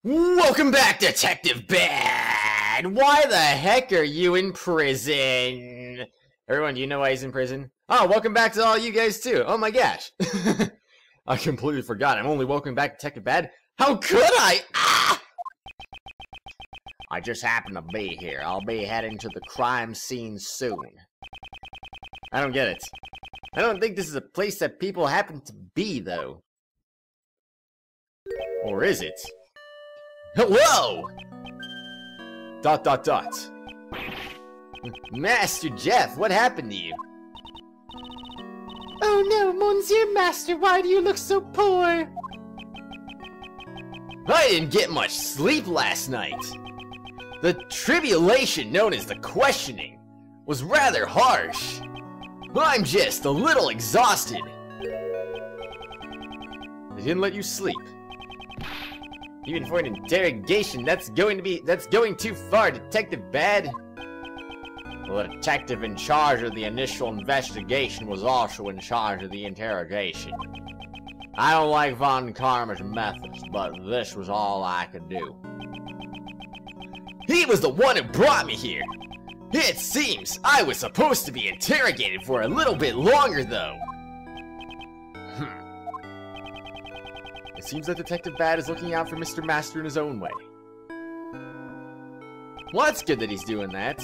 Welcome back, Detective Bad! Why the heck are you in prison? Everyone, do you know why he's in prison? Oh, welcome back to all you guys too. Oh my gosh. I completely forgot. I'm only welcome back, Detective Bad. How could I? Ah! I just happen to be here. I'll be heading to the crime scene soon. I don't get it. I don't think this is a place that people happen to be, though. Or is it? Hello! ... Master Jeff, what happened to you? Oh no, Monsieur Master, why do you look so poor? I didn't get much sleep last night. The tribulation known as the questioning was rather harsh. I'm just a little exhausted. They didn't let you sleep. Even for an interrogation, that's going too far, Detective Bad. The detective in charge of the initial investigation was also in charge of the interrogation. I don't like Von Karma's methods, but this was all I could do. He was the one who brought me here. It seems I was supposed to be interrogated for a little bit longer, though. It seems that Detective Bad is looking out for Mr. Master in his own way. Well, that's good that he's doing that.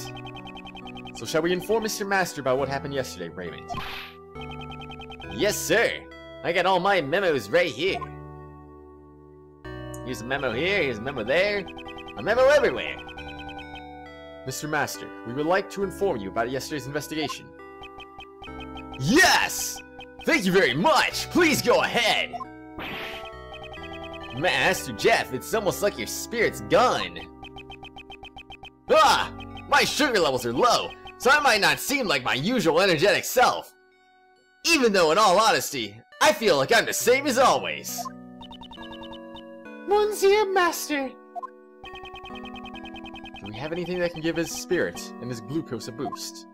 So shall we inform Mr. Master about what happened yesterday, Raymond? Yes, sir. I got all my memos right here. Here's a memo here, here's a memo there. A memo everywhere. Mr. Master, we would like to inform you about yesterday's investigation. Yes! Thank you very much! Please go ahead! Master Jeff, it's almost like your spirit's gone. Ah! My sugar levels are low, so I might not seem like my usual energetic self. Even though, in all honesty, I feel like I'm the same as always. Monsieur Master! Do we have anything that can give his spirit and his glucose a boost?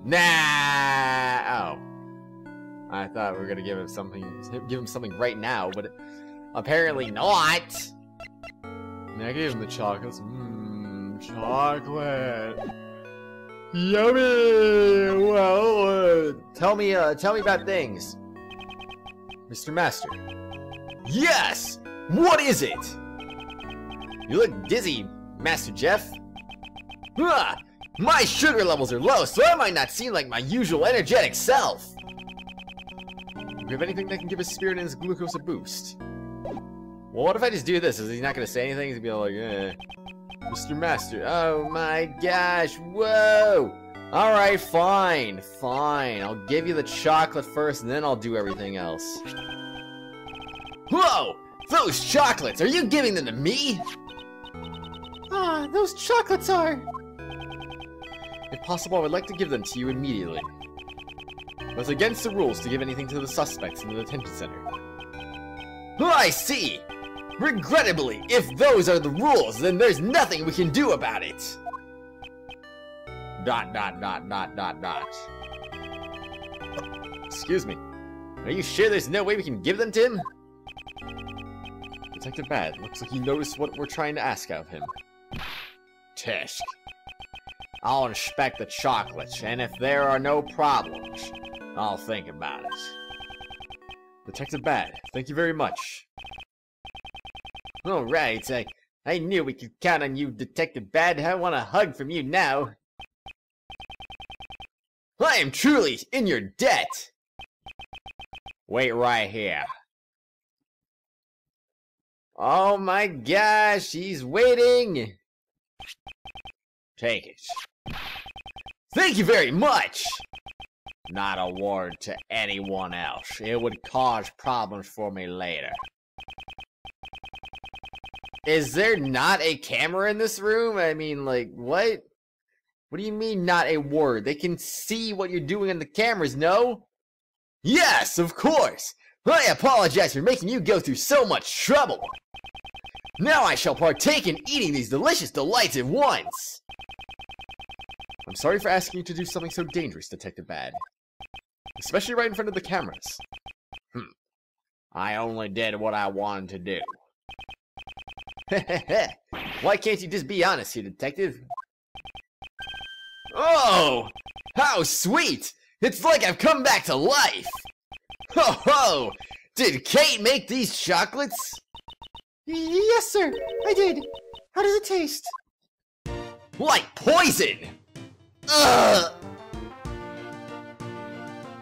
Nah! Oh. I thought we were gonna give him something right now, but apparently not. I gave him the chocolates. Chocolate. Yummy. Well, tell me about things, Mr. Master. Yes. What is it? You look dizzy, Master Jeff. My sugar levels are low, so I might not seem like my usual energetic self. Do you have anything that can give his spirit and his glucose a boost? Well, what if I just do this? Is he not going to say anything? He's going to be like, Mr. Master. Oh my gosh. Whoa. Alright, fine. Fine. I'll give you the chocolate first, and then I'll do everything else. Whoa! Those chocolates! Are you giving them to me? Ah, those chocolates are... If possible, I would like to give them to you immediately. But it's against the rules to give anything to the suspects in the detention center. I see! Regrettably, if those are the rules, then there's nothing we can do about it! ... Excuse me. Are you sure there's no way we can give them to him? Detective Bad, looks like you noticed what we're trying to ask of him. Test. I'll inspect the chocolates, and if there are no problems, I'll think about it. Detective Bad, thank you very much. Alright, I knew we could count on you, Detective Bad. I want a hug from you now. I am truly in your debt. Wait right here. Oh my gosh, he's waiting. Take it. Thank you very much. Not a word to anyone else. It would cause problems for me later. Is there not a camera in this room? I mean, like, what? What do you mean, not a word? They can see what you're doing on the cameras, no? Yes, of course! I apologize for making you go through so much trouble! Now I shall partake in eating these delicious delights at once! I'm sorry for asking you to do something so dangerous, Detective Bad. Especially right in front of the cameras. I only did what I wanted to do. Why can't you just be honest here, detective? Oh! How sweet! It's like I've come back to life! Ho ho! Did Kate make these chocolates? Yes, sir. I did. How does it taste? Like poison! Ugh!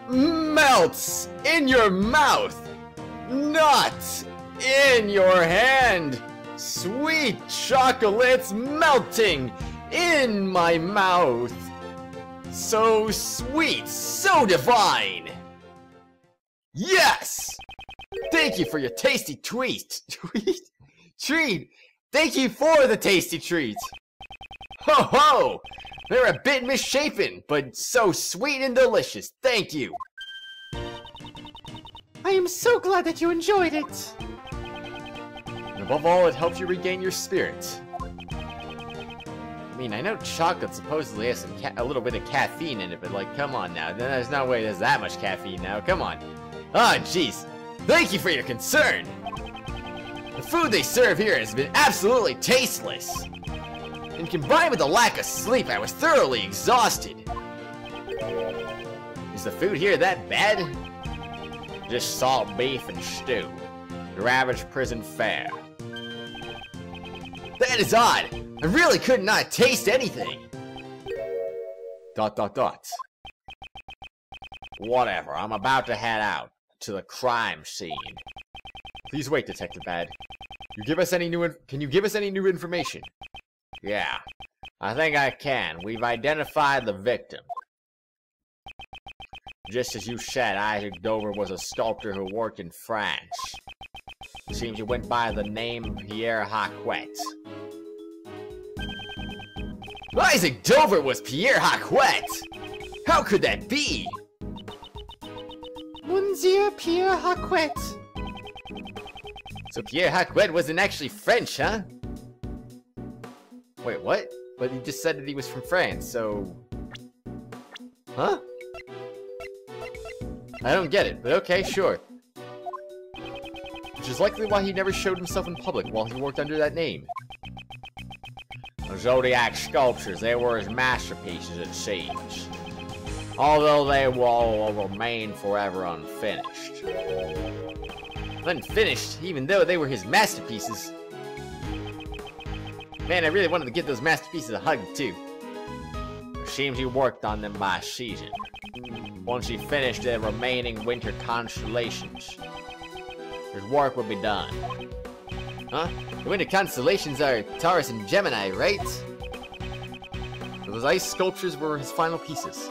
Melts in your mouth! Not in your hand! Sweet chocolates melting in my mouth! So sweet, so divine! Yes! Thank you for your tasty treat! Treat! Thank you for the tasty treat! Ho ho! They're a bit misshapen, but so sweet and delicious. Thank you! I am so glad that you enjoyed it! And above all, it helps you regain your spirit. I mean, I know chocolate supposedly has a little bit of caffeine in it, but like, come on now. There's no way there's that much caffeine now. Come on. Ah, jeez. Thank you for your concern. The food they serve here has been absolutely tasteless. And combined with the lack of sleep, I was thoroughly exhausted. Is the food here that bad? Just salt beef and stew. Your average prison fare. That is odd. I really could not taste anything. ... Whatever, I'm about to head out to the crime scene. Please wait, Detective Bad. Can you give us any new information? Yeah, I think I can. We've identified the victim. Just as you said, Isaac Dover was a sculptor who worked in France. It seems he went by the name Pierre Haquet. Isaac Dover was Pierre Haquet! How could that be? Monsieur Pierre Haquet. So Pierre Haquet wasn't actually French, huh? Wait, what? But he just said that he was from France, so... Huh? I don't get it, but okay, sure. Which is likely why he never showed himself in public while he worked under that name. The Zodiac sculptures, they were his masterpieces, it seems. Although they will remain forever unfinished. Unfinished, even though they were his masterpieces. Man, I really wanted to give those masterpieces a hug, too. It seems he worked on them by season. Once he finished the remaining winter constellations, his work would be done. Huh? The winter constellations are Taurus and Gemini, right? Those ice sculptures were his final pieces.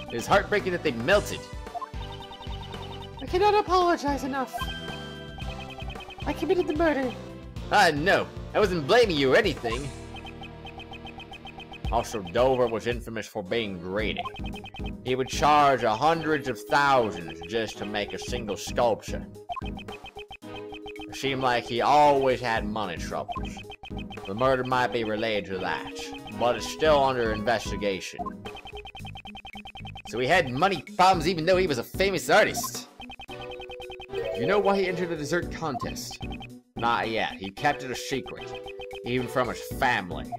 It is heartbreaking that they melted. I cannot apologize enough. I committed the murder. No. I wasn't blaming you or anything. Also, Dover was infamous for being greedy. He would charge hundreds of thousands just to make a single sculpture. It seemed like he always had money troubles. The murder might be related to that, but it's still under investigation. So he had money problems even though he was a famous artist. Do you know why he entered the dessert contest? Not yet. He kept it a secret, even from his family.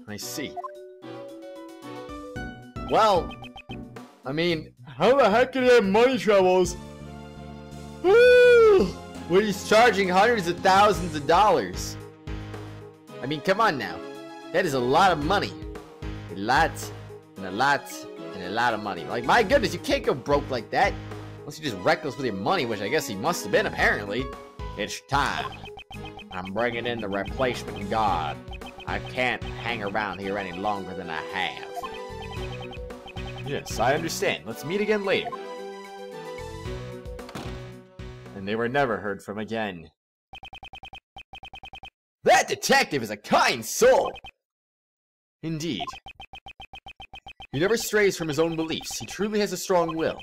I see. Well, I mean, how the heck could he have money troubles when he's charging hundreds of thousands of dollars? I mean, come on now. That is a lot of money. A lot, and a lot, and a lot of money. Like, my goodness, you can't go broke like that. Unless you're just reckless with your money, which I guess he must have been, apparently. It's time. I'm bringing in the replacement guard. I can't hang around here any longer than I have. Yes, I understand. Let's meet again later. And they were never heard from again. That detective is a kind soul! Indeed. He never strays from his own beliefs. He truly has a strong will.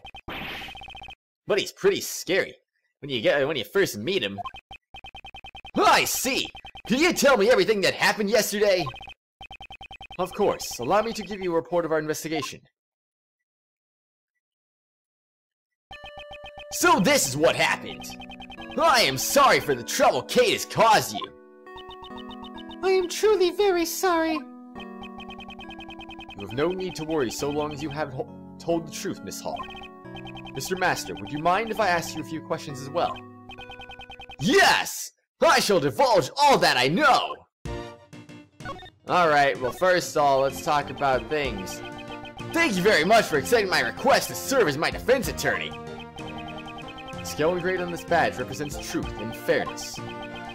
But he's pretty scary. When you first meet him. I see! Can you tell me everything that happened yesterday? Of course. Allow me to give you a report of our investigation. So this is what happened. I am sorry for the trouble Kate has caused you. I am truly very sorry. You have no need to worry so long as you have told the truth, Miss Hall. Mr. Master, would you mind if I ask you a few questions as well? Yes! I shall divulge all that I know! Alright, well first of all, let's talk about things. Thank you very much for accepting my request to serve as my defense attorney. The scale engraved on this badge represents truth and fairness.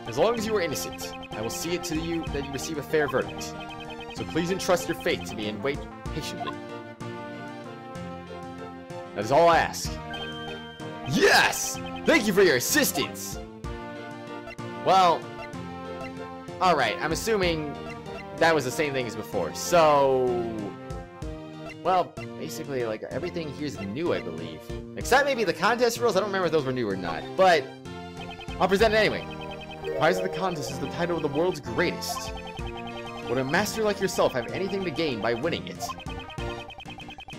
As long as you are innocent, I will see it to you that you receive a fair verdict. So please entrust your fate to me and wait patiently. That is all I ask. Yes! Thank you for your assistance! Well, alright, I'm assuming that was the same thing as before. So, well, basically, like, everything here's new, I believe. Except maybe the contest rules, I don't remember if those were new or not. But, I'll present it anyway. The prize of the contest is the title of the world's greatest. Would a master like yourself have anything to gain by winning it?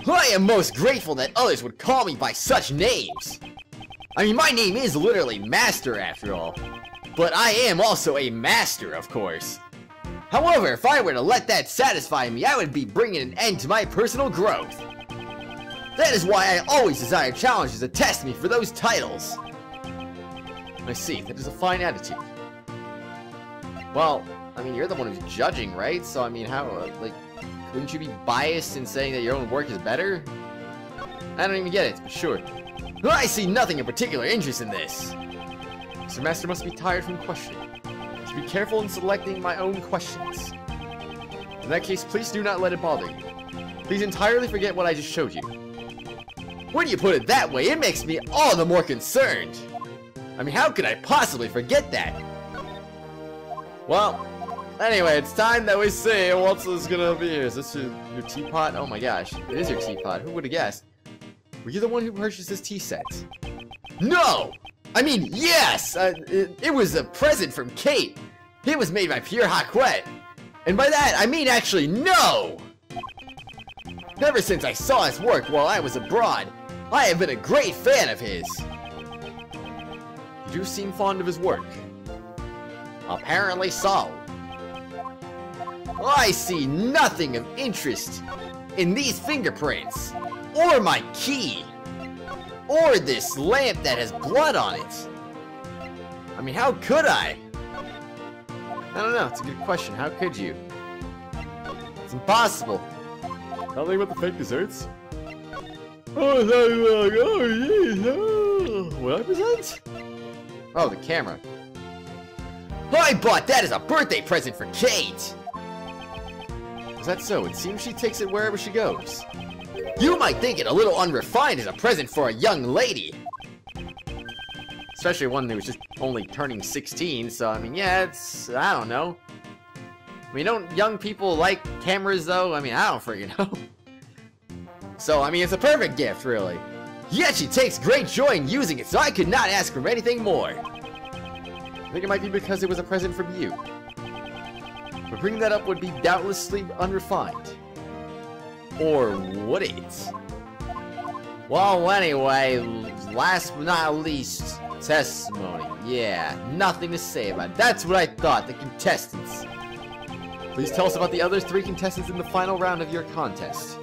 I am most grateful that others would call me by such names! I mean, my name is literally Master after all. But I am also a master, of course. However, if I were to let that satisfy me, I would be bringing an end to my personal growth. That is why I always desire challenges to test me for those titles. I see, that is a fine attitude. Well, I mean, you're the one who's judging, right? So, I mean, how, like, couldn't you be biased in saying that your own work is better? I don't even get it, but sure. I see nothing of particular interest in this. Mr. Master must be tired from questioning. I should be careful in selecting my own questions. In that case, please do not let it bother you. Please entirely forget what I just showed you. When you put it that way, it makes me all the more concerned. I mean, how could I possibly forget that? Well, anyway, it's time that we see what's this gonna be. Is this your teapot? Oh my gosh, it is your teapot. Who would have guessed? Were you the one who purchased this tea set? No! I mean, yes! It was a present from Kate. It was made by Pure Hakwet. And by that, I mean actually no! Ever since I saw his work while I was abroad, I have been a great fan of his. You do seem fond of his work. Apparently so. I see nothing of interest in these fingerprints, or my key, or this lamp that has blood on it. I mean, how could I? I don't know, it's a good question. How could you? It's impossible. Nothing but the fake desserts? Oh, what I present? Oh, the camera. I bought that as a birthday present for Kate! Is that so? It seems she takes it wherever she goes. You might think it a little unrefined as a present for a young lady. Especially one who was just only turning 16, so I mean, yeah, it's, I don't know. I mean, don't young people like cameras though? I mean, I don't freaking know. So, I mean, it's a perfect gift, really. Yet she takes great joy in using it, so I could not ask for anything more. I think it might be because it was a present from you. But bringing that up would be doubtlessly unrefined. Or would it? Well, anyway, last but not least, testimony. Yeah, nothing to say about it. That's what I thought, the contestants. Please tell us about the other 3 contestants in the final round of your contest.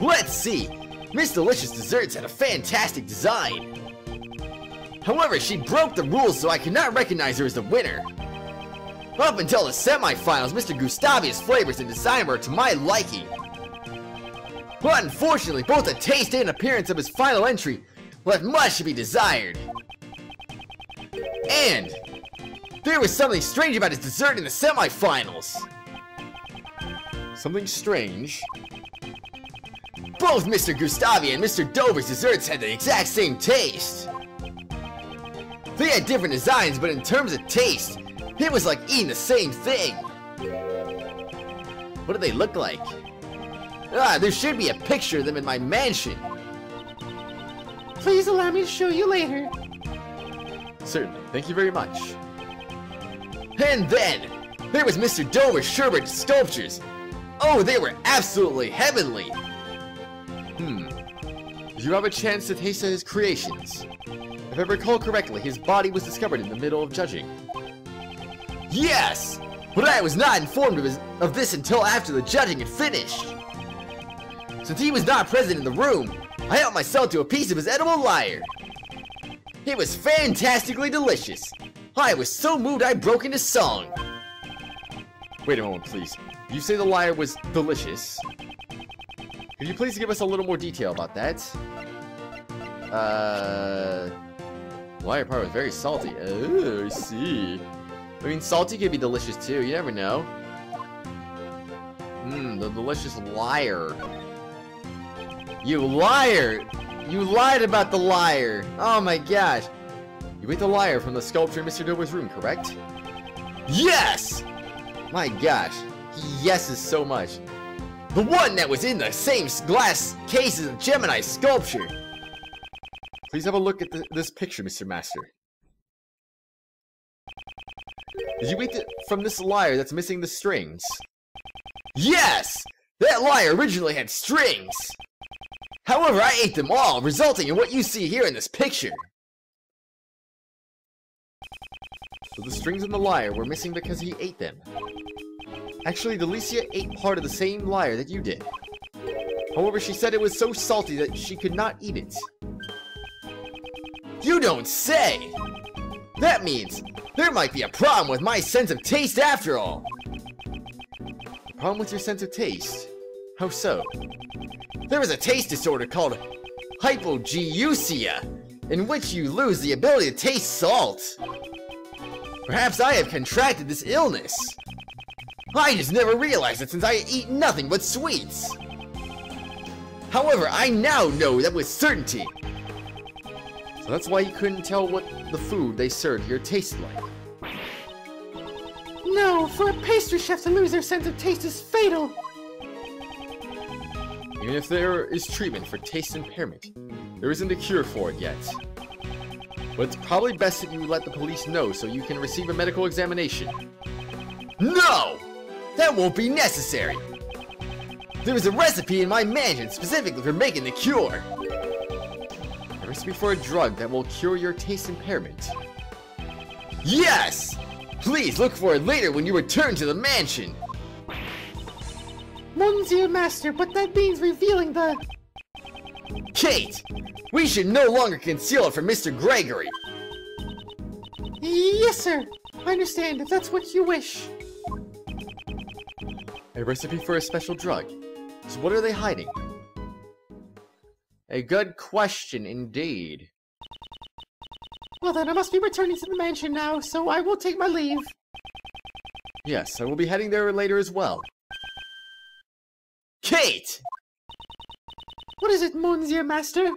Let's see! Miss Delicious Desserts had a fantastic design. However, she broke the rules, so I could not recognize her as the winner. Up until the semi-finals, Mr. Gustavia's flavors and design were to my liking. But unfortunately, both the taste and appearance of his final entry left much to be desired. And there was something strange about his dessert in the semi-finals. Something strange? Both Mr. Gustavia and Mr. Dover's desserts had the exact same taste. They had different designs, but in terms of taste, it was like eating the same thing. What do they look like? There should be a picture of them in my mansion. Please allow me to show you later. Certainly, thank you very much. And then, there was Mr. Dover's sherbet sculptures. Oh, they were absolutely Did you have a chance to taste his creations? If If I recall correctly, his body was discovered in the middle of judging. Yes! But I was not informed of this until after the judging had finished. Since he was not present in the room, I helped myself to a piece of his edible lyre. It was fantastically delicious. I was so moved I broke into song. Wait a moment, please. You say the lyre was delicious. Could you please give us a little more detail about that? The lyre part was very salty. Oh, I see. I mean, salty could be delicious too, you never know. The delicious lyre. You liar! You lied about the lyre! Oh my gosh. You ate the lyre from the sculpture in Mr. Dober's room, correct? Yes! My gosh. He yeses so much. The one that was in the same glass case as the Gemini sculpture! Please have a look at this picture, Mr. Master. Did you eat from this lyre that's missing the strings? Yes! That lyre originally had strings! However, I ate them all, resulting in what you see here in this picture. So the strings in the lyre were missing because he ate them. Actually, Delicia ate part of the same lyre that you did. However, she said it was so salty that she could not eat it. You don't say! That means there might be a problem with my sense of taste after all. A problem with your sense of taste? How so? There is a taste disorder called hypogeusia, in which you lose the ability to taste salt. Perhaps I have contracted this illness. I just never realized it since I eat nothing but sweets. However, I now know that with certainty. So that's why you couldn't tell what the food they served here tasted like. No, for a pastry chef to lose their sense of taste is fatal. Even if there is treatment for taste impairment, there isn't a cure for it yet. But it's probably best that you let the police know so you can receive a medical examination. No! That won't be necessary! There is a recipe in my mansion specifically for making the cure. A recipe for a drug that will cure your taste impairment. Yes! Please look for it later when you return to the mansion. Monsieur Master, but that means revealing the... Kate! We should no longer conceal it from Mr. Gregory! Yes, sir. I understand, if that's what you wish. A recipe for a special drug. So what are they hiding? A good question indeed. Well then, I must be returning to the mansion now, so I will take my leave. Yes, I will be heading there later as well. Kate! What is it, Monsieur Master?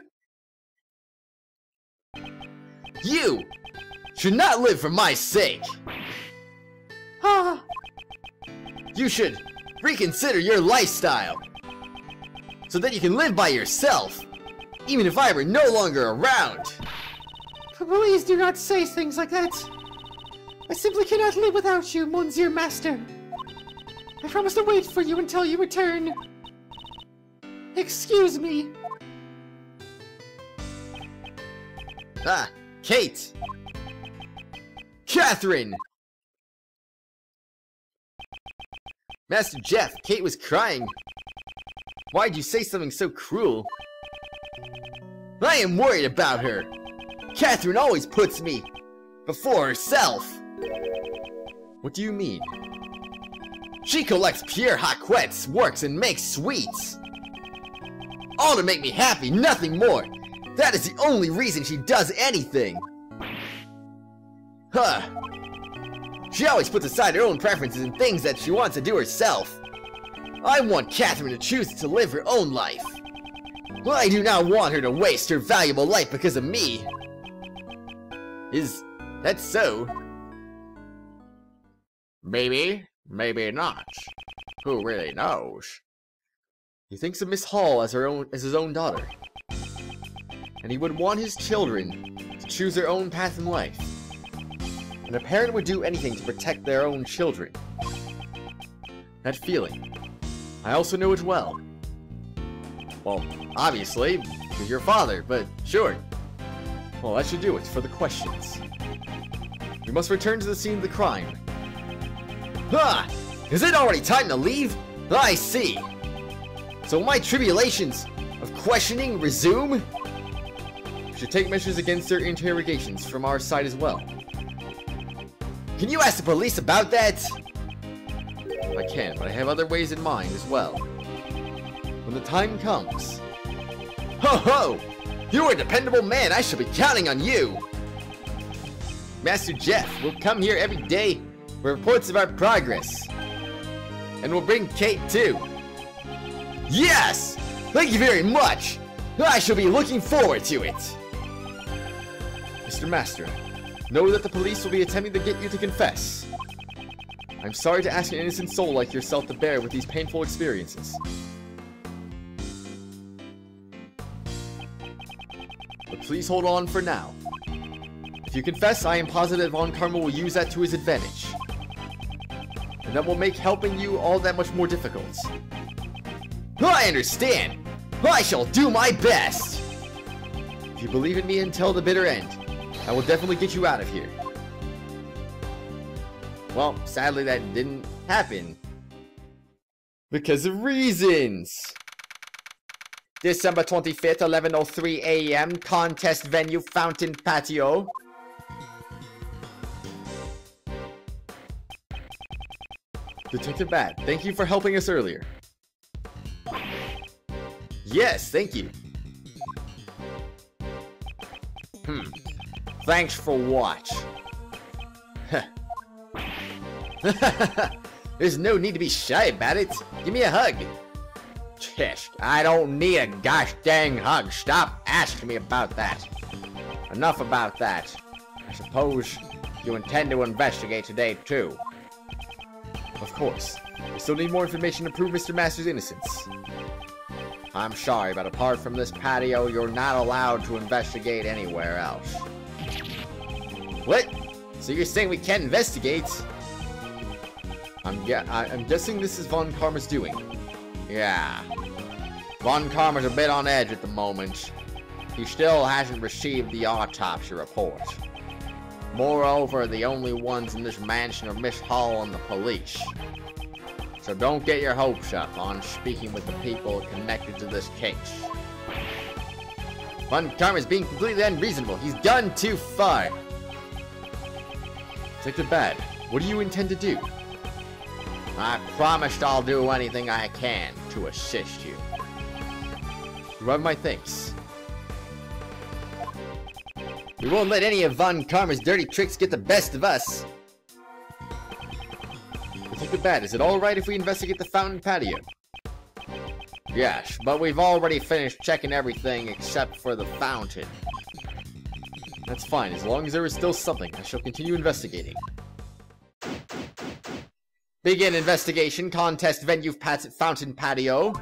You should not live for my sake! Ah! You should reconsider your lifestyle! So that you can live by yourself, even if I were no longer around! Please do not say things like that. I simply cannot live without you, Monsieur Master. I promise to wait for you until you return. Excuse me. Ah, Kate! Catherine! Master Jeff, Kate was crying. Why'd you say something so cruel? I am worried about her. Catherine always puts me before herself. What do you mean? She collects Pierre Haquette's works and makes sweets. All to make me happy, nothing more. That is the only reason she does anything. Huh. She always puts aside her own preferences and things that she wants to do herself. I want Catherine to choose to live her own life. I do not want her to waste her valuable life because of me. Is that so? Maybe, maybe not. Who really knows? He thinks of Miss Hall as his own daughter. And he would want his children to choose their own path in life. And a parent would do anything to protect their own children. That feeling, I also know it well. Well, obviously, because you're your father, but sure. Well, that should do it for the questions. We must return to the scene of the crime. Ah! Is it already time to leave? I see. So my tribulations of questioning resume? We should take measures against their interrogations from our side as well. Can you ask the police about that? I can, but I have other ways in mind as well. When the time comes. Ho ho! You're a dependable man, I shall be counting on you! Master Jeff will come here every day with reports of our progress. And we'll bring Kate too. Yes! Thank you very much! I shall be looking forward to it! Mr. Master, know that the police will be attempting to get you to confess. I'm sorry to ask an innocent soul like yourself to bear with these painful experiences. But please hold on for now. If you confess, I am positive Von Karma will use that to his advantage. And that will make helping you all that much more difficult. I understand! I shall do my best! If you believe in me until the bitter end, I will definitely get you out of here. Well, sadly that didn't happen. Because of reasons! December 25th, 11:03 a.m. Contest venue, Fountain Patio. Detective Bad, thank you for helping us earlier. Yes, thank you. Thanks for what? There's no need to be shy about it. Give me a hug. Tish, I don't need a gosh dang hug. Stop asking me about that. Enough about that. I suppose you intend to investigate today too. Of course. We still need more information to prove Mr. Master's innocence. I'm sorry, but apart from this patio, you're not allowed to investigate anywhere else. What? So you're saying we can't investigate? I'm guessing this is Von Karma's doing. Yeah. Von Karma's a bit on edge at the moment. He still hasn't received the autopsy report. Moreover, the only ones in this mansion are Miss Hall and the police. So don't get your hopes up on speaking with the people connected to this case. Von Karma's being completely unreasonable. He's gone too far. Detective Bad, what do you intend to do? I promised I'll do anything I can to assist you. You have my thanks. We won't let any of Von Karma's dirty tricks get the best of us. Detective Bad, is it alright if we investigate the fountain patio? Yes, but we've already finished checking everything except for the fountain. That's fine, as long as there is still something, I shall continue investigating. Begin investigation, contest venue, fountain patio.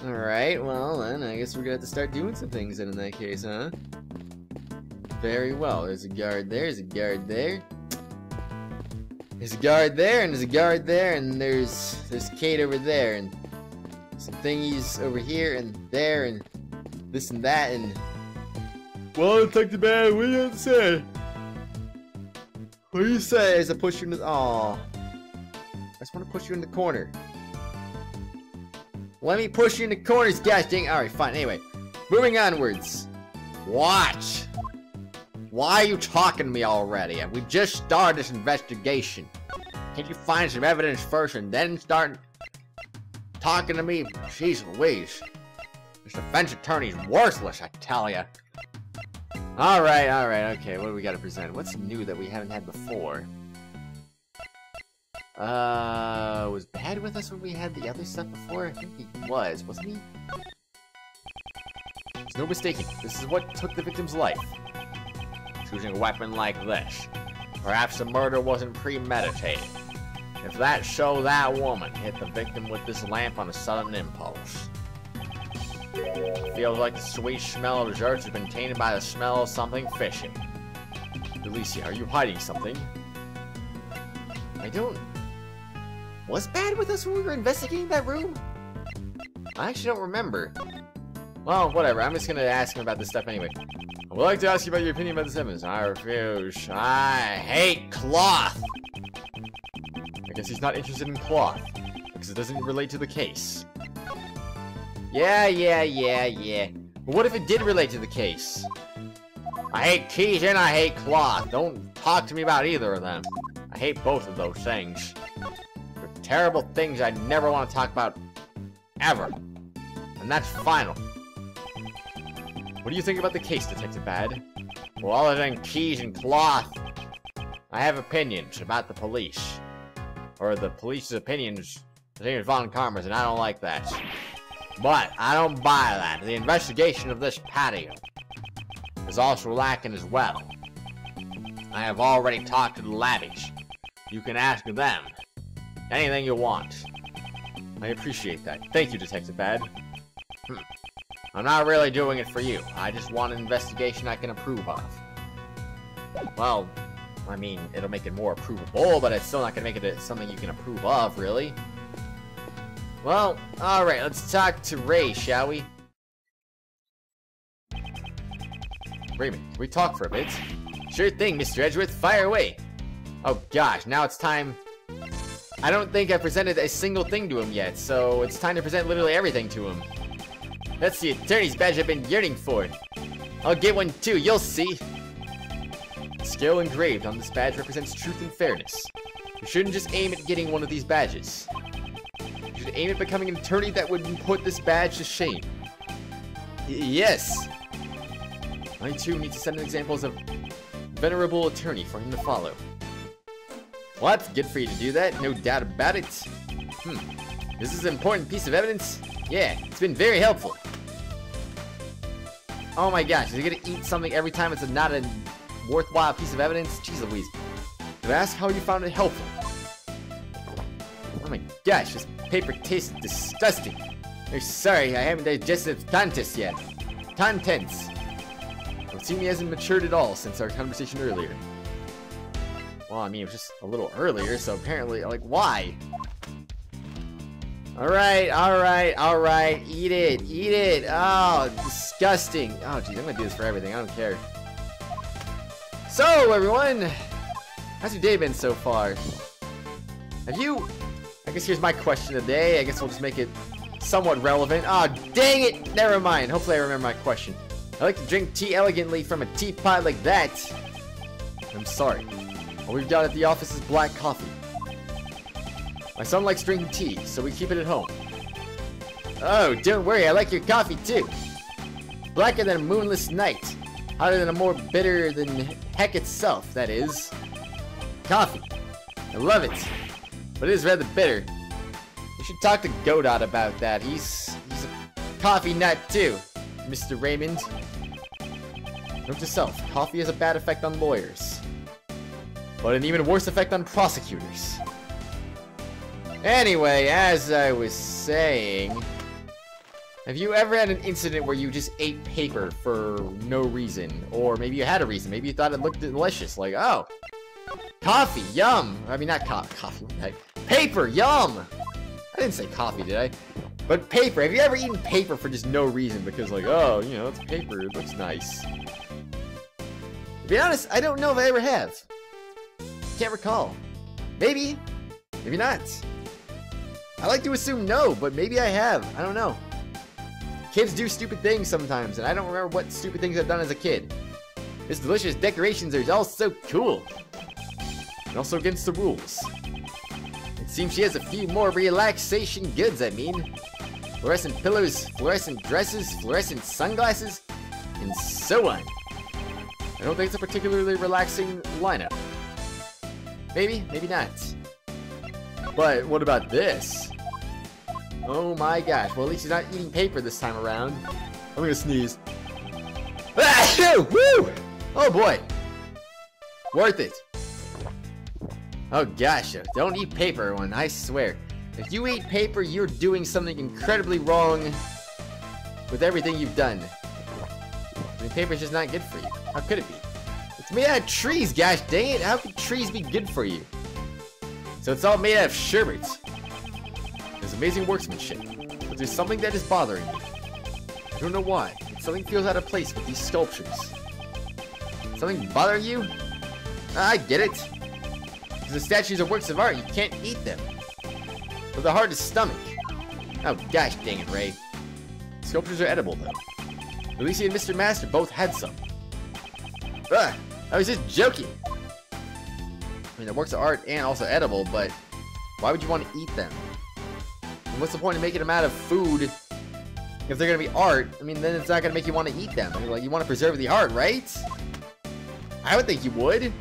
Alright, well then, I guess we're gonna have to start doing some things then in that case, huh? Very well, there's a guard there, there's a guard there. There's a guard there, and there's a guard there, and there's Kate over there, and some thingies over here, and there, and this and that, and... Well, Detective Bad, what do you have to say? What do you say as I push you in the... Aww. I just want to push you in the corner. Let me push you in the corners, gosh dang. Alright, fine. Anyway, moving onwards. Watch. Why are you talking to me already? We just started this investigation. Can't you find some evidence first and then start talking to me? Jeez Louise. This defense attorney's worthless, I tell ya. Alright, okay. What do we gotta present? What's new that we haven't had before? Was Bad with us when we had the other stuff before? I think he was, wasn't he? There's no mistaking. This is what took the victim's life. Choosing a weapon like this. Perhaps the murder wasn't premeditated. If that's so, that woman hit the victim with this lamp on a sudden impulse. Feels like the sweet smell of desserts has been tainted by the smell of something fishy. Delicia, are you hiding something? I don't... Was Bad with us when we were investigating that room? I actually don't remember. Well, whatever. I'm just gonna ask him about this stuff anyway. I would like to ask you about your opinion about this evidence. I refuse. I hate cloth. I guess he's not interested in cloth because it doesn't relate to the case. Yeah. But what if it did relate to the case? I hate keys and I hate cloth. Don't talk to me about either of them. I hate both of those things. They're terrible things I never want to talk about ever. And that's final. What do you think about the case, Detective Bad? Well, other than keys and cloth, I have opinions about the police. Or the police's opinions, the same as Von Karma's, and I don't like that. But I don't buy that. The investigation of this patio is also lacking as well. I have already talked to the labbies. You can ask them anything you want. I appreciate that. Thank you, Detective Bad. I'm not really doing it for you. I just want an investigation I can approve of. Well, I mean, it'll make it more approvable, but it's still not going to make it something you can approve of, really. Well, alright, let's talk to Ray, shall we? Raymond, can we talk for a bit? Sure thing, Mr. Edgeworth, fire away! Oh gosh, now it's time... I don't think I presented a single thing to him yet, so it's time to present literally everything to him. That's the attorney's badge I've been yearning for. I'll get one too, you'll see! The scale engraved on this badge represents truth and fairness. You shouldn't just aim at getting one of these badges. You should aim at becoming an attorney that would put this badge to shame. Yes! I too need to set an example as a venerable attorney for him to follow. Well, that's good for you to do that, no doubt about it. This is an important piece of evidence? Yeah, it's been very helpful. Oh my gosh, is he gonna eat something every time it's not a worthwhile piece of evidence? Jeez Louise. Did I ask how you found it helpful? Oh my gosh, this paper tastes disgusting. I'm sorry, I haven't digested its contents yet. Contents. It would seem he hasn't matured at all since our conversation earlier. Well, I mean, it was just a little earlier, so apparently, like, why? Alright, eat it, oh, disgusting. Oh, geez, I'm gonna do this for everything, I don't care. So, everyone, how's your day been so far? I guess here's my question of the day, I guess we'll just make it somewhat relevant. Oh, dang it, never mind, hopefully I remember my question. I like to drink tea elegantly from a teapot like that. I'm sorry. All we've got at the office is black coffee. My son likes drinking tea, so we keep it at home. Oh, don't worry, I like your coffee too. Blacker than a moonless night. Hotter than a more bitter than heck itself, that is. Coffee. I love it. But it is rather bitter. You should talk to Godot about that. He's a coffee nut too, Mr. Raymond. Note to self, coffee has a bad effect on lawyers. But an even worse effect on prosecutors. Anyway, as I was saying, have you ever had an incident where you just ate paper for no reason? Or maybe you had a reason, maybe you thought it looked delicious, like, oh, coffee, yum! I mean, not coffee, like, paper, yum! I didn't say coffee, did I? But paper, have you ever eaten paper for just no reason? Because like, oh, you know, it's paper, it looks nice. To be honest, I don't know if I ever have. Can't recall. Maybe. Maybe not. I like to assume no, but maybe I have. I don't know. Kids do stupid things sometimes, and I don't remember what stupid things I've done as a kid. This delicious decorations are all so cool. And also against the rules. It seems she has a few more relaxation goods, I mean. Fluorescent pillows, fluorescent dresses, fluorescent sunglasses, and so on. I don't think it's a particularly relaxing lineup. Maybe, maybe not. But what about this? Oh my gosh, well at least he's not eating paper this time around. I'm gonna sneeze. Ah, woo! Oh boy. Worth it. Oh gosh, don't eat paper, everyone, I swear. If you eat paper, you're doing something incredibly wrong with everything you've done. I mean, paper's just not good for you. How could it be? It's made out of trees, gosh dang it! How could trees be good for you? So it's all made out of sherbet. There's amazing workmanship, but there's something that is bothering me. I don't know why, but something feels out of place with these sculptures. Something bother you? I get it. Because the statues are works of art, you can't eat them. But they're hard to stomach. Oh gosh dang it, Ray. Sculptures are edible though. Lucy and Mr. Master both had some. Ugh, I was just joking. I mean, they're works of art and also edible, but why would you want to eat them? And what's the point of making them out of food if they're gonna be art? I mean, then it's not gonna make you want to eat them. I mean, like, you want to preserve the art, right? I would think you would.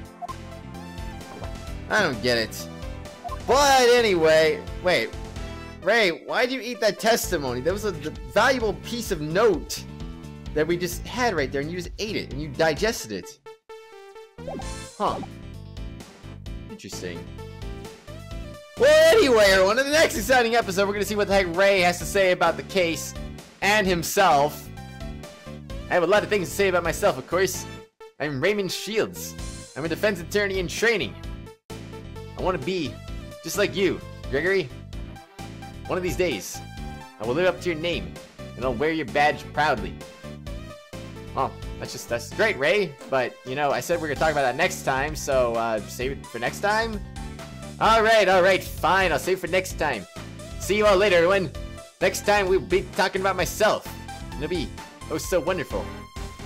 I don't get it. But anyway, wait. Ray, why'd you eat that testimony? That was a valuable piece of note that we just had right there, and you just ate it, and you digested it. Huh. Interesting. Well, anyway, everyone, in the next exciting episode, we're going to see what the heck Ray has to say about the case and himself. I have a lot of things to say about myself, of course. I'm Raymond Shields. I'm a defense attorney in training. I want to be just like you, Gregory. One of these days, I will live up to your name, and I'll wear your badge proudly. Oh, that's great, Ray. But, you know, I said we were going to talk about that next time, so, save it for next time? Alright, fine, I'll save it for next time. See you all later, everyone. Next time, we'll be talking about myself. It'll be, oh, so wonderful.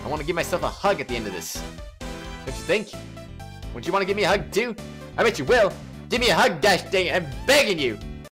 I want to give myself a hug at the end of this. Don't you think? Would you want to give me a hug, too? I bet you will. Give me a hug, gosh dang it, I'm begging you.